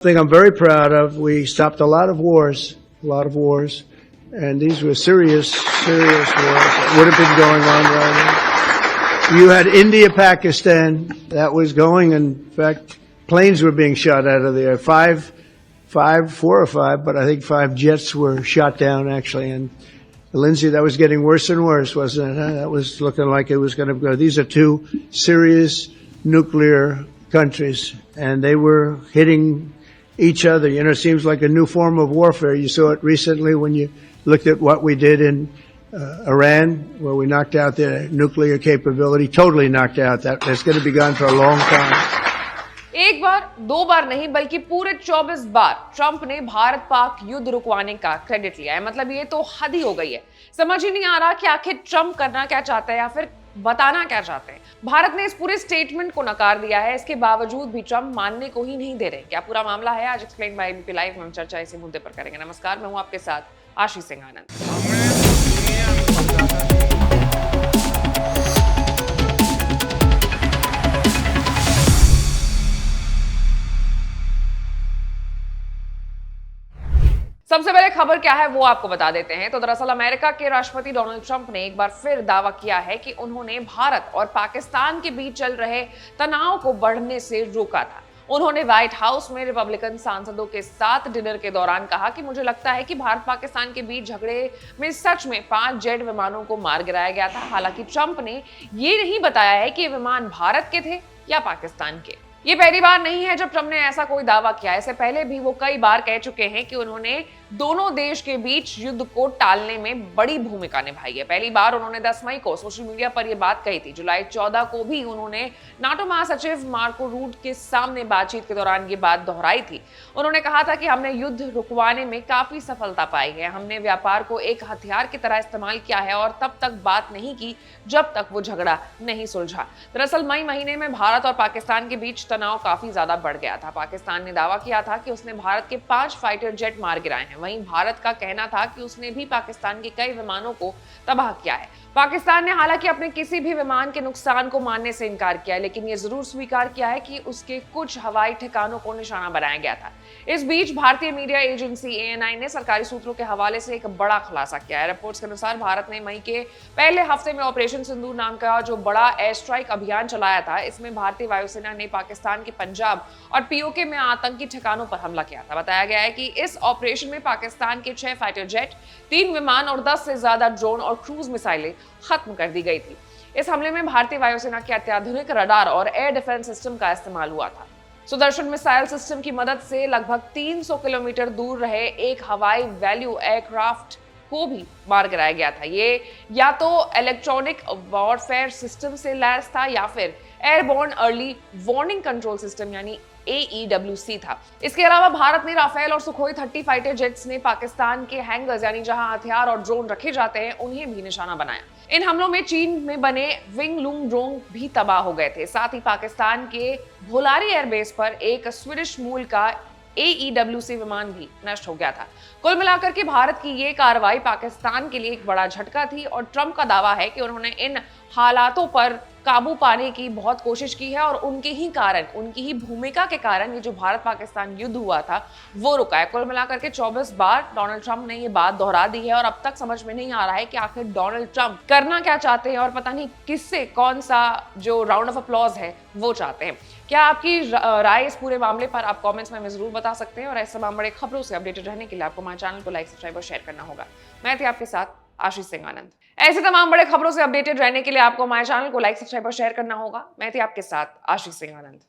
Thing I'm very proud of. We stopped a lot of wars, and these were serious wars that would have been going on right now. You had India, Pakistan, that was going. In fact, planes were being shot out of there. Four or five, but I think 5 jets were shot down actually. And Lindsay, that was getting worse and worse, wasn't it? That was looking like it was going to go. These are 2 serious nuclear countries, and they were hitting each other. You know, it seems like a new form of warfare. You saw it recently when you looked at what we did in Iran, where we knocked out their nuclear capability, totally knocked out. That's going to be gone for a long time. एक बार, 2 बार नहीं, बल्कि पूरे 24 बार Trump ने भारत पाक युद्ध रुकवाने का credit लिया है। मतलब ये तो हद ही हो गई है। समझ ही नहीं आ रहा कि आखिर ट्रंप करना क्या चाहते हैं या फिर बताना क्या चाहते हैं। भारत ने इस पूरे स्टेटमेंट को नकार दिया है, इसके बावजूद भी ट्रंप मानने को ही नहीं दे रहे। क्या पूरा मामला है? आज एक्सप्लेन बाय एबीपी लाइव में हम चर्चा इसी मुद्दे पर करेंगे। नमस्कार, मैं हूं आपके साथ आशीष सिंह आनंद। सबसे पहले खबर क्या है वो आपको बता देते हैं। तो दरअसल अमेरिका के राष्ट्रपति डोनाल्ड ट्रंप ने एक बार फिर दावा किया है कि उन्होंने भारत और पाकिस्तान के बीच चल रहे तनाव को बढ़ने से रोका था। उन्होंने व्हाइट हाउस में रिपब्लिकन सांसदों के साथ डिनर के दौरान कहा कि मुझे लगता है कि भारत पाकिस्तान के बीच झगड़े में सच में 5 जेट विमानों को मार गिराया गया था। हालांकि ट्रंप ने ये नहीं बताया है कि ये विमान भारत के थे या पाकिस्तान के। ये पहली बार नहीं है जब ट्रंप ने ऐसा कोई दावा किया। इससे पहले भी वो कई बार कह चुके हैं कि उन्होंने दोनों देश के बीच युद्ध को टालने में बड़ी भूमिका निभाई है। पहली बार उन्होंने 10 मई को सोशल मीडिया पर यह बात कही थी। जुलाई 14 को भी उन्होंने नाटो महासचिव मार्को रूट के सामने बातचीत के दौरान ये बात दोहराई थी। उन्होंने कहा था कि हमने युद्ध रुकवाने में काफी सफलता पाई है। हमने व्यापार को एक हथियार की तरह इस्तेमाल किया है और तब तक बात नहीं की जब तक वो झगड़ा नहीं सुलझा। दरअसल मई महीने में भारत और पाकिस्तान के बीच तनाव काफी ज्यादा बढ़ गया था। पाकिस्तान ने दावा किया था कि उसने भारत के 5 फाइटर जेट मार गिराए हैं। वहीं भारत का कहना था कि उसने भी पाकिस्तान के कई विमानों को तबाह किया है। पाकिस्तान ने हालांकि अपने किसी भी विमान के नुकसान को मानने से इनकार किया है, लेकिन यह जरूर स्वीकार किया है कि उसके कुछ हवाई ठिकानों को निशाना बनाया गया था। इस बीच भारतीय मीडिया एजेंसी ANI ने सरकारी सूत्रों के हवाले से एक बड़ा खुलासा किया है। रिपोर्ट्स के अनुसार भारत ने मई के पहले हफ्ते में ऑपरेशन सिंदूर नाम का जो बड़ा एयर स्ट्राइक अभियान चलाया था, इसमें भारतीय वायुसेना ने पाकिस्तान के पंजाब और POK में आतंकी ठिकानों पर हमला किया था। बताया गया है कि इस ऑपरेशन में पाकिस्तान के 6 फाइटर जेट, 3 विमान और 10 से ज्यादा ड्रोन और क्रूज मिसाइलें खत्म कर दी गई थी। इस हमले में भारतीय वायुसेना के अत्याधुनिक रडार और एयर डिफेंस सिस्टम का इस्तेमाल हुआ था। सुदर्शन मिसाइल सिस्टम की मदद से लगभग 300 किलोमीटर दूर रहे एक हवाई वैल्यू एयरक्राफ्ट को भी मार गिराया गया था। ये या तो इलेक्ट्रॉनिक वॉरफेयर सिस्टम से लैस था या फिर airborne early warning control system यानी AEWC था। इसके अलावा भारत ने राफेल और सुखोई 30 फाइटर जेट्स ने पाकिस्तान के हैंगर्स यानी जहां हथियार और ड्रोन रखे जाते हैं उन्हें भी निशाना बनाया। इन हमलों में चीन में बने विंग लूंग ड्रोन भी तबाह हो गए थे। साथ ही पाकिस्तान के भोलारी एयरबेस पर एक स्वीडिश मूल का AEWC विमान भी नष्ट हो गया था। कुल मिलाकर के भारत की ये कार्रवाई पाकिस्तान के लिए एक बड़ा झटका थी और ट्रंप का दावा है कि उन्होंने इन हालातों पर काबू पाने की बहुत कोशिश की है और उनके ही कारण, उनकी ही भूमिका के कारण ये जो भारत पाकिस्तान युद्ध हुआ था वो रुका है। कुल मिलाकर के 24 बार डोनाल्ड ट्रंप ने ये बात दोहरा दी है और अब तक समझ में नहीं आ रहा है कि आखिर डोनाल्ड ट्रंप करना क्या चाहते हैं और पता नहीं किससे कौन सा जो राउंड ऑफ अप्लॉज है वो चाहते हैं। क्या आपकी राय इस पूरे मामले पर आप कमेंट्स में जरूर बता सकते हैं और ऐसे तमाम बड़े खबरों से अपडेटेड रहने के लिए आपको हमारे चैनल को लाइक, सब्सक्राइब और शेयर करना होगा। मैं थी आपके साथ आशीष सिंह आनंद। ऐसे तमाम बड़े खबरों से अपडेटेड रहने के लिए आपको हमारे चैनल को लाइक, सब्सक्राइब और शेयर करना होगा। मैं थी आपके साथ आशीष सिंह आनंद।